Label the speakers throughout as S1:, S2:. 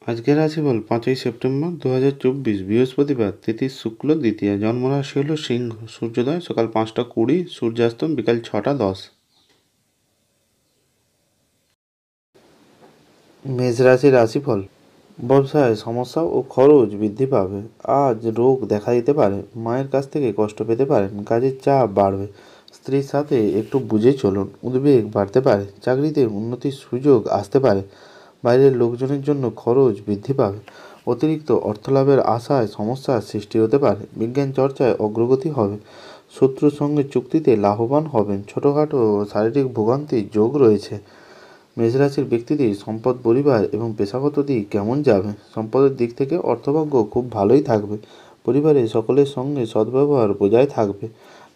S1: আজকের রাশিফল 5ই সেপ্টেম্বর 2024 বৃহস্পতিবার, তিথি শুক্ল দ্বিতীয়া, জন্মরাশি হল সিংহ, সূর্যোদয় সকাল 5টা 20, সূর্যাস্ত বিকাল 6টা 10। মেষ রাশির রাশিফল। ব্যবসায় সমস্যা ও খরচ বৃদ্ধি পাবে। আজ রোগ দেখা দিতে পারে, মায়ের কাছ থেকে কষ্ট পেতে পারেন, কাজের চাপ বাড়বে। স্ত্রীর সাথে একটু বুঝে চলুন, উদ্বেগ বাড়তে পারে। চাকরিতে উন্নতির সুযোগ আসতে পারে, বাইরের লোকজনের জন্য খরচ বৃদ্ধি পাবে। অতিরিক্ত অর্থলাভের আশায় সমস্যার সৃষ্টি হতে পারে। বিজ্ঞান চর্চায় অগ্রগতি হবে, শত্রুর সঙ্গে চুক্তিতে লাভবান হবেন। ছোটোখাটো শারীরিক ভোগান্তির যোগ রয়েছে। মেষরাশির ব্যক্তিদের সম্পদ, পরিবার এবং পেশাগত দিক কেমন যাবে? সম্পদের দিক থেকে অর্থভাগ্য খুব ভালোই থাকবে। পরিবারের সকলের সঙ্গে সদ্ব্যবহার বজায় থাকবে।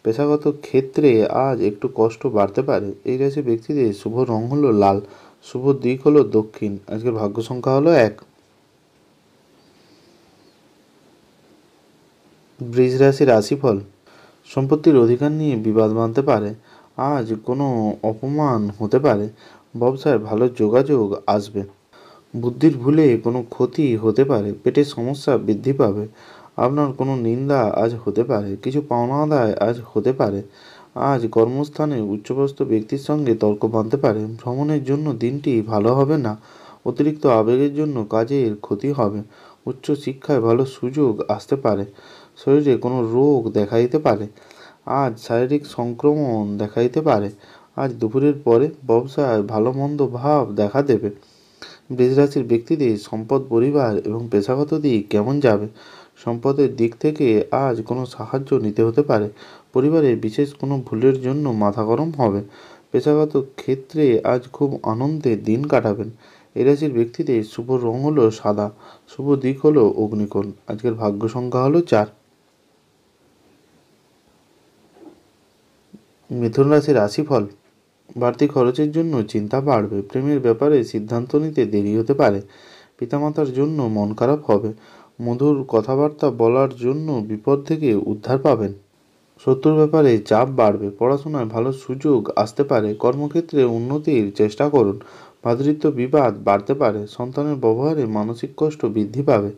S1: পেশাগত ক্ষেত্রে আজ একটু কষ্ট বাড়তে পারে। এই রাশির ব্যক্তিদের শুভ রং হলো লাল, শুভ দিক হলো দক্ষিণ। আজকের ভাগ্য সংখ্যা হলো 1। বৃষ রাশির রাশিফল। সম্পত্তির অধিকার নিয়ে বিবাদ বাঁধতে পারে। আজ কোনো অপমান হতে পারে। ব্যবসায় ভালো যোগাযোগ আসবে। বুদ্ধির ভুলে কোনো ক্ষতি হতে পারে। পেটের সমস্যা বৃদ্ধি পাবে। আপনার কোনো নিন্দা আজ হতে পারে। কিছু পাওনা আদায় আজ হতে পারে। আজ কর্মস্থানে উচ্চপদস্থ ব্যক্তির সঙ্গে তর্ক বাঁধতে পারে। ভ্রমণের জন্য দিনটি ভালো হবে না। অতিরিক্ত আবেগের জন্য কাজের ক্ষতি হবে। উচ্চ শিক্ষায় ভালো সুযোগ আসতে পারে। শরীরে কোনো রোগ দেখা দিতে পারে। আজ শারীরিক সংক্রমণ দেখা দিতে পারে। আজ দুপুরের পরে ব্যবসায় ভালো মন্দ ভাব দেখা দেবে। বৃষ রাশির ব্যক্তিদের সম্পদ, পরিবার এবং পেশাগত দিক কেমন যাবে? সম্পদের দিক থেকে আজ কোনো সাহায্য নিতে হতে পারে। পরিবারে বিশেষ কোনো ভুলের জন্য মাথা গরম হবে। পেশাগত ক্ষেত্রে আজ খুব আনন্দের দিন কাটাবেন। এই রাশির ব্যক্তিদের শুভ রং হলো সাদা, শুভ দিক হলো অগ্নিকোণ। আজকের ভাগ্য সংখ্যা হলো 4। মিথুন রাশির রাশিফল। বাড়তি খরচের জন্য চিন্তা বাড়বে। প্রেমের ব্যাপারে সিদ্ধান্ত নিতে দেরি হতে পারে। পিতামাতার জন্য মন খারাপ হবে। মধুর কথাবার্তা বলার জন্য বিপদ থেকে উদ্ধার পাবেন। শত্রুর ব্যাপারে চাপ বাড়বে। পড়াশোনায় ভালো সুযোগ আসতে পারে। কর্মক্ষেত্রে উন্নতির চেষ্টা করুন। ভ্রাতৃত্ব বিবাদ বাড়তে পারে। সন্তানের ব্যবহারে মানসিক কষ্ট বৃদ্ধি পাবে।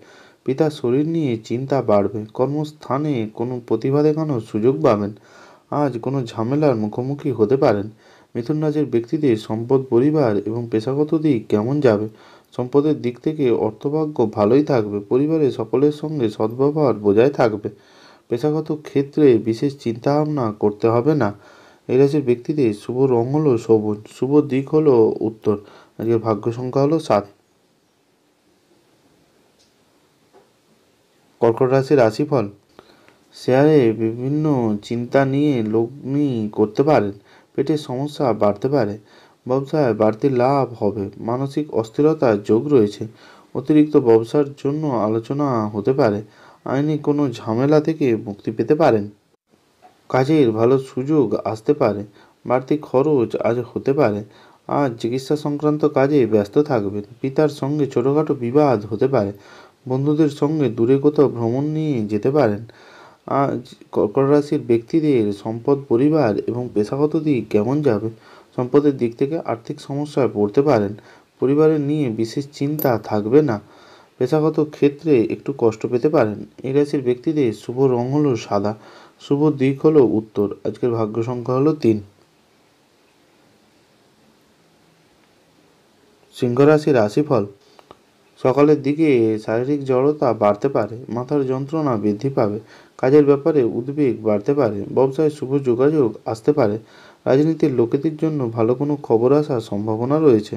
S1: পিতার শরীর নিয়ে চিন্তা বাড়বে। কর্মস্থানে কোনো প্রতিভা দেখানোর সুযোগ পাবেন। আজ কোনো ঝামেলার মুখোমুখি হতে পারেন। মিথুন রাশির ব্যক্তিদের সম্পদ, পরিবার এবং পেশাগত দিক কেমন যাবে? সম্পদের দিক থেকে অর্থভাগ্য ভালোই থাকবে। পরিবারের সকলের সঙ্গে সদ্ব্যবহার বজায় থাকবে। পেশাগত ক্ষেত্রে বিশেষ চিন্তাভাবনা করতে হবে না। এই রাশির ব্যক্তিদের শুভ রং হলো সবুজ, শুভ দিক হলো উত্তর। আজকের ভাগ্য সংখ্যা হলো 7। কর্কট রাশির রাশিফল। শেয়ারে বিভিন্ন চিন্তা নিয়ে লগ্নি করতে পারেন। পেটের সমস্যা বাড়তে পারে। ব্যবসায় বাড়তি লাভ হবে। মানসিক অস্থিরতার যোগ রয়েছে। অতিরিক্ত ব্যবসার জন্য আলোচনা হতে পারে। আইনি কোনো ঝামেলা থেকে মুক্তি পেতে পারেন। কাজের ভালো সুযোগ আসতে পারে। বাড়তি খরচ আজ হতে পারে। আজ চিকিৎসা সংক্রান্ত কাজে ব্যস্ত থাকবেন। পিতার সঙ্গে ছোটোখাটো বিবাদ হতে পারে। বন্ধুদের সঙ্গে দূরে কোথাও ভ্রমণ নিয়ে যেতে পারেন। আজ কর্কট রাশির ব্যক্তিদের সম্পদ, পরিবার এবং পেশাগত দিক কেমন যাবে? সম্পদের দিক থেকে আর্থিক সমস্যায় পড়তে পারেন। পরিবারের নিয়ে বিশেষ চিন্তা থাকবে না। পেশাগত ক্ষেত্রে একটু কষ্ট পেতে পারেন। এই রাশির ব্যক্তিদের শুভ রং হলো সাদা, শুভ দিক হলো উত্তর। আজকের ভাগ্য সংখ্যা হলো 3। সিংহ রাশির রাশিফল। সকালের দিকে শারীরিক জড়তা বাড়তে পারে। মাথার যন্ত্রণা বৃদ্ধি পাবে। কাজের ব্যাপারে উদ্বেগ বাড়তে পারে। ব্যবসায় শুভ যোগাযোগ আসতে পারে। রাজনীতির লোকেদের জন্য ভালো কোনো খবর আসার সম্ভাবনা রয়েছে।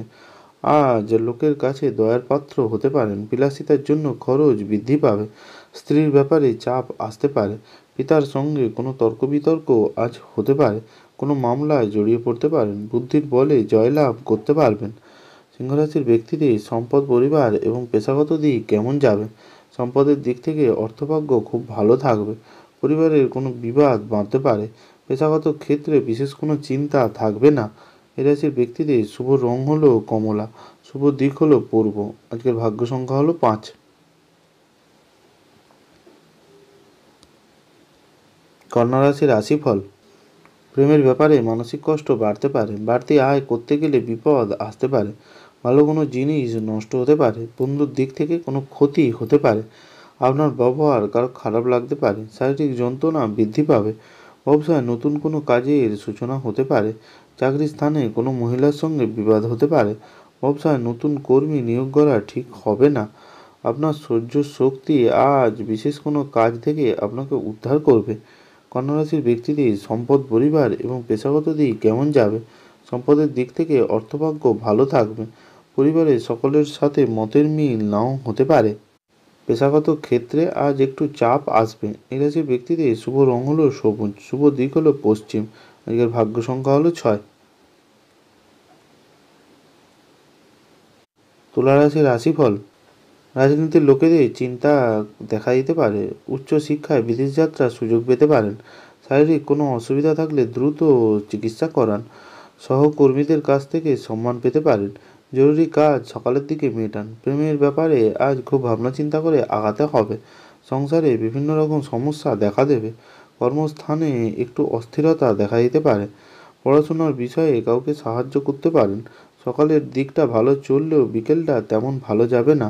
S1: আজ লোকের কাছে দয়ার পাত্র হতে পারেন। বিলাসিতার জন্য খরচ বৃদ্ধি পাবে। স্ত্রীর ব্যাপারে চাপ আসতে পারে। পিতার সঙ্গে কোনো তর্ক বিতর্ক আজ হতে পারে। কোনো মামলায় জড়িয়ে পড়তে পারেন। বুদ্ধির বলে জয়লাভ করতে পারবেন। সিংহরাশির ব্যক্তিদের সম্পদ, পরিবার এবং পেশাগত দিক কেমন যাবে? সম্পদের দিক থেকে অর্থভাগ্য খুব ভালো থাকবে। পরিবারের কোনো বিবাদ বাঁধতে পারে। পেশাগত ক্ষেত্রে বিশেষ কোনো চিন্তা থাকবে না। এই রাশির ব্যক্তিদের শুভ রং হলো কমলা, শুভ দিক হলো পূর্ব। আজকের ভাগ্য সংখ্যা হলো 5। কন্যা রাশির রাশিফল। প্রেমের ব্যাপারে মানসিক কষ্ট বাড়তে পারে। বাড়তি আয় করতে গেলে বিপদ আসতে পারে। ভালো কোনো জিনিস নষ্ট হতে পারে, বন্ধুর দিক থেকে কোনো ক্ষতি হতে পারে, আপনার ব্যবহার কারো খারাপ লাগতে পারে, শারীরিক যন্ত্রণা বৃদ্ধি পাবে, ব্যবসায় নতুন কোনো কাজের সূচনা হতে পারে, চাকরির স্থানে কোনো মহিলার সঙ্গে বিবাদ হতে পারে, ব্যবসায় নতুন কর্মী নিয়োগ করা ঠিক হবে না, আপনার সহ্য শক্তি আজ বিশেষ কোনো কাজ থেকে আপনাকে উদ্ধার করবে। কন্যা রাশির ব্যক্তিদের সম্পদ, পরিবার এবং পেশাগত দিক কেমন যাবে? সম্পদের দিক থেকে অর্থভাগ্য ভালো থাকবে, পরিবারের সকলের সাথে মতের মিল নাও হতে পারে। পেশাগত ক্ষেত্রে আজ একটু চাপ আসবে। এই রাশির ব্যক্তিদের শুভ রং হলো সবুজ, শুভ দিক হলো পশ্চিম, আজকের ভাগ্য সংখ্যা হলো 6। তুলা রাশির রাশিফল। রাজনীতির লোকেদের চিন্তা দেখা দিতে পারে, উচ্চ শিক্ষায় বিদেশ যাত্রার সুযোগ পেতে পারেন, শারীরিক কোনো অসুবিধা থাকলে দ্রুত চিকিৎসা করান, সহকর্মীদের কাছ থেকে সম্মান পেতে পারেন, জরুরি কাজ সকালের দিকে মেটান, প্রেমের ব্যাপারে আজ খুব ভাবনা চিন্তা করে আগাতে হবে, সংসারে বিভিন্ন রকম সমস্যা দেখা দেবে, কর্মস্থানে একটু অস্থিরতা দেখা দিতে পারে, পড়াশোনার বিষয়ে কাউকে সাহায্য করতে পারেন, সকালের দিকটা ভালো চললেও বিকেলটা তেমন ভালো যাবে না,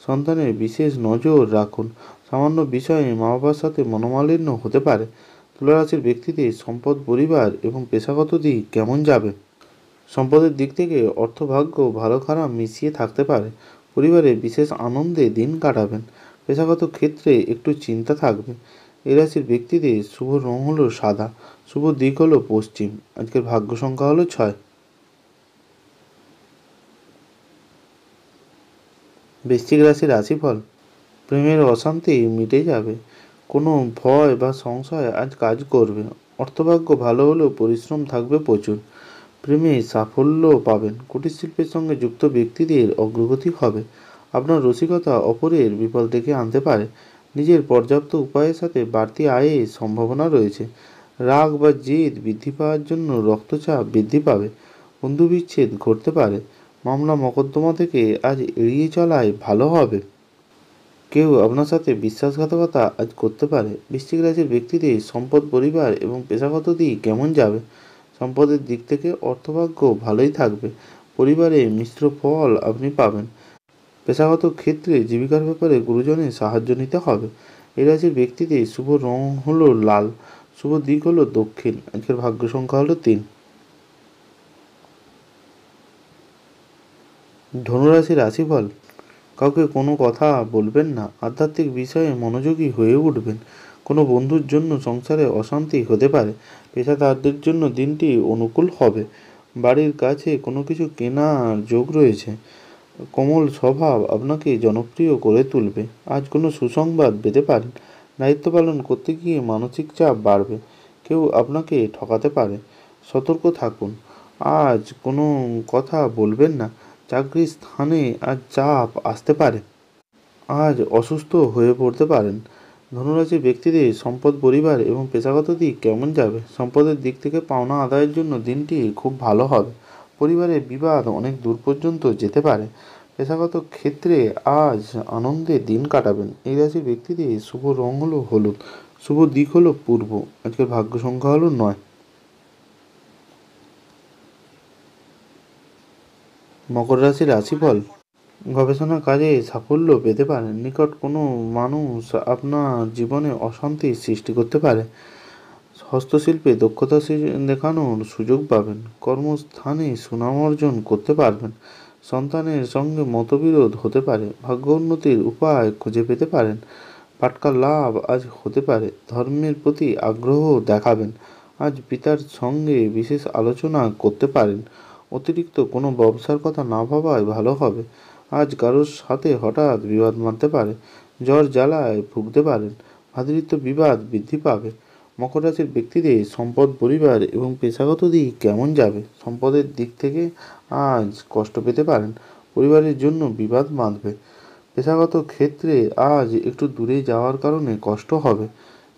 S1: সন্তানের বিশেষ নজর রাখুন, সামান্য বিষয়ে মা বাবার সাথে মনোমালিন্য হতে পারে। তুলা রাশির ব্যক্তিদের সম্পদ, পরিবার এবং পেশাগত দিক কেমন যাবে? সম্পদের দিক থেকে অর্থভাগ্য ভালো খারাপ মিশিয়ে থাকতে পারে, পরিবারে বিশেষ আনন্দে দিন কাটাবেন, পেশাগত ক্ষেত্রে একটু চিন্তা থাকবে। এই রাশির ব্যক্তিদের শুভ রং হলো সাদা, শুভ দিক হলো পশ্চিম, আজকের ভাগ্য সংখ্যা হলো 6। বৃশ্চিক রাশির রাশিফল। প্রেমের অশান্তি মিটে যাবে, কোনো ভয় বা সংশয় আজ কাজ করবে, অর্থভাগ্য ভালো হলেও পরিশ্রম থাকবে প্রচুর, প্রেমে সাফল্য পাবেন, কুটির শিল্পের সঙ্গে যুক্ত ব্যক্তিদের অগ্রগতি হবে, আপনার রসিকতা অপরের বিপদ ডেকে আনতে পারে, নিজের পর্যাপ্ত উপায়ের সাথে বাড়তি আয়ের সম্ভাবনা রয়েছে, রাগ বা জেদ বৃদ্ধি পাওয়ার জন্য রক্তচাপ বৃদ্ধি পাবে, বন্ধু বিচ্ছেদ ঘটতে পারে, মামলা মকদ্দমা থেকে আজ এড়িয়ে চলাই ভালো হবে। কেউ আপনার সাথে বিশ্বাসঘাতকতা আজ করতে পারে। বৃশ্চিক রাশির ব্যক্তিদের সম্পদ, পরিবার এবং পেশাগত দিক কেমন যাবে? সম্পদের দিক থেকে অর্থভাগ্য ভালোই থাকবে, পরিবারে মিশ্র ফল আপনি পাবেন, পেশাগত ক্ষেত্রে জীবিকার ব্যাপারে গুরুজনের সাহায্য নিতে হবে। এই রাশির ব্যক্তিদের শুভ রং হলো লাল, শুভ দিক হলো দক্ষিণ, আজকের ভাগ্য সংখ্যা হলো 3। ধনুরাশির রাশিফল। কাউকে কোনো কথা বলবেন না, আধ্যাত্মিক বিষয়ে মনোযোগী হয়ে উঠবেন, কোনো বন্ধুর জন্য সংসারে অশান্তি হতে পারে, পেশাদারদের জন্য দিনটি অনুকূল হবে, বাড়ির কাছে কোনো কিছু কেনার যোগ রয়েছে, কোমল স্বভাব আপনাকে জনপ্রিয় করে তুলবে, আজ কোনো সুসংবাদ পেতে পারেন, দায়িত্ব পালন করতে গিয়ে মানসিক চাপ বাড়বে, কেউ আপনাকে ঠকাতে পারে, সতর্ক থাকুন, আজ কোনো কথা বলবেন না, চাকরির স্থানে আজ চাপ আসতে পারে, আজ অসুস্থ হয়ে পড়তে পারেন। ধনুরাশির ব্যক্তিদের সম্পদ, পরিবার এবং পেশাগত দিক কেমন যাবে? সম্পদের দিক থেকে পাওনা আদায়ের জন্য দিনটি খুব ভালো হবে, পরিবারের বিবাদ অনেক দূর পর্যন্ত যেতে পারে, পেশাগত ক্ষেত্রে আজ আনন্দে দিন কাটাবেন। এই রাশির ব্যক্তিদের শুভ রং হলো হলুদ, শুভ দিক হলো পূর্ব, আজকের ভাগ্য সংখ্যা হলো 9। মকর রাশির রাশিফল। গবেষণা কাজে সাফল্য পেতে পারেন, নিকট কোনো মানুষ আপনার জীবনে অশান্তির সৃষ্টি করতে পারে, হস্তশিল্পে দক্ষতা দেখানোর সুযোগ পাবেন, কর্মস্থানে সুনাম অর্জন করতে পারবেন, সন্তানের সঙ্গে মতবিরোধ হতে পারে, ভাগ্য উন্নতির উপায় খুঁজে পেতে পারেন, পাটকা লাভ আজ হতে পারে, ধর্মের প্রতি আগ্রহ দেখাবেন, আজ পিতার সঙ্গে বিশেষ আলোচনা করতে পারেন, অতিরিক্ত কোনো ব্যবসার কথা না ভাবাই ভালো হবে, আজ কারোর সাথে হঠাৎ বিবাদ বাঁধতে পারে, জ্বর জ্বালায় ভুগতে পারেন, ভাতৃত্ব বিবাদ বৃদ্ধি পাবে। মকর রাশির ব্যক্তিদের সম্পদ, পরিবার এবং পেশাগত দিক কেমন যাবে? সম্পদের দিক থেকে আজ কষ্ট পেতে পারেন, পরিবারের জন্য বিবাদ বাঁধবে, পেশাগত ক্ষেত্রে আজ একটু দূরে যাওয়ার কারণে কষ্ট হবে।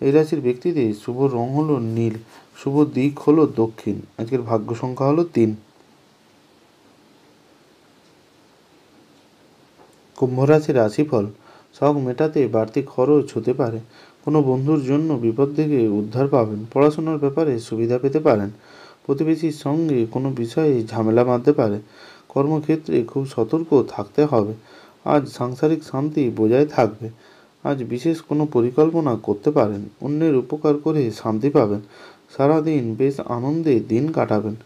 S1: এই রাশির ব্যক্তিদের শুভ রং হলো নীল, শুভ দিক হলো দক্ষিণ, আজকের ভাগ্য সংখ্যা হলো 3। কুম্ভ রাশির রাশিফল। শখ মেটাতে বাড়তি খরচ হতে পারে, কোনো বন্ধুর জন্য বিপদ থেকে উদ্ধার পাবেন, পড়াশোনার ব্যাপারে সুবিধা পেতে পারেন, প্রতিবেশীর সঙ্গে কোনো বিষয়ে ঝামেলা বাঁধতে পারে, কর্মক্ষেত্রে খুব সতর্ক থাকতে হবে। আজ সাংসারিক শান্তি বজায় থাকবে। আজ বিশেষ কোনো পরিকল্পনা করতে পারেন, অন্যের উপকার করে শান্তি পাবেন। সারাদিন বেশ আনন্দে দিন কাটাবেন।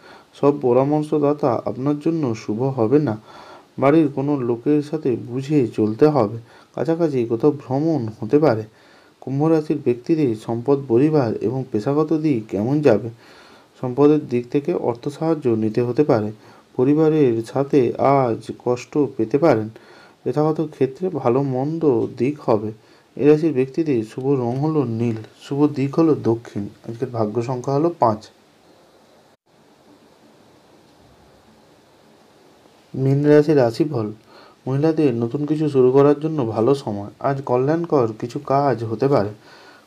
S1: সব পরামর্শদাতা আপনার জন্য শুভ হবে না। বাড়ির কোনো লোকের সাথে বুঝে চলতে হবে। কাছাকাছি কোথাও ভ্রমণ হতে পারে। কুম্ভ রাশির ব্যক্তিদের সম্পদ, পরিবার এবং পেশাগত দিক কেমন যাবে? সম্পদের দিক থেকে অর্থ সাহায্য নিতে হতে পারে। পরিবারের সাথে আজ কষ্ট পেতে পারেন। পেশাগত ক্ষেত্রে ভালো মন্দ দিক হবে। এই রাশির ব্যক্তিদের শুভ রং হলো নীল, শুভ দিক হলো দক্ষিণ। আজকের ভাগ্য সংখ্যা হলো 5। মীন রাশির রাশিফল। মহিলাদের নতুন কিছু শুরু করার জন্য ভালো সময়। আজ কল্যাণকর কিছু কাজ হতে পারে।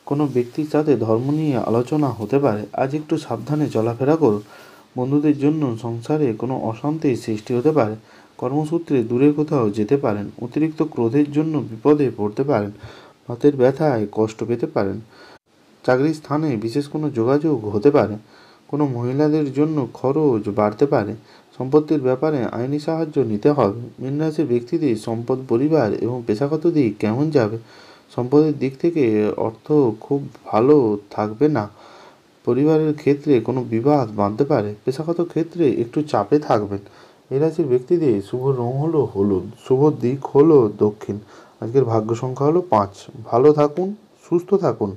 S1: কোনো ব্যক্তির সাথে ধর্ম নিয়ে আলোচনা হতে পারে। আজ একটু সাবধানে চলাফেরা করুন। বন্ধুদের জন্য সংসারে কোনো অশান্তির সৃষ্টি হতে পারে। কর্মসূত্রে দূরে কোথাও যেতে পারেন। অতিরিক্ত ক্রোধের জন্য বিপদে পড়তে পারেন। হাতের ব্যথায় কষ্ট পেতে পারেন। চাকরির স্থানে বিশেষ কোনো যোগাযোগ হতে পারে। কোনো মহিলাদের জন্য খরচ বাড়তে পারে। সম্পত্তির ব্যাপারে আইনি সাহায্য নিতে হবে। মীন রাশির ব্যক্তিদের সম্পদ, পরিবার এবং পেশাগত দিক কেমন যাবে? সম্পদের দিক থেকে অর্থ খুব ভালো থাকবে না। পরিবারের ক্ষেত্রে কোনো বিবাদ বাঁধতে পারে। পেশাগত ক্ষেত্রে একটু চাপে থাকবেন। এই রাশির ব্যক্তিদের শুভ রং হলো হলুদ, শুভ দিক হলো দক্ষিণ। আজকের ভাগ্য সংখ্যা হলো 5। ভালো থাকুন, সুস্থ থাকুন।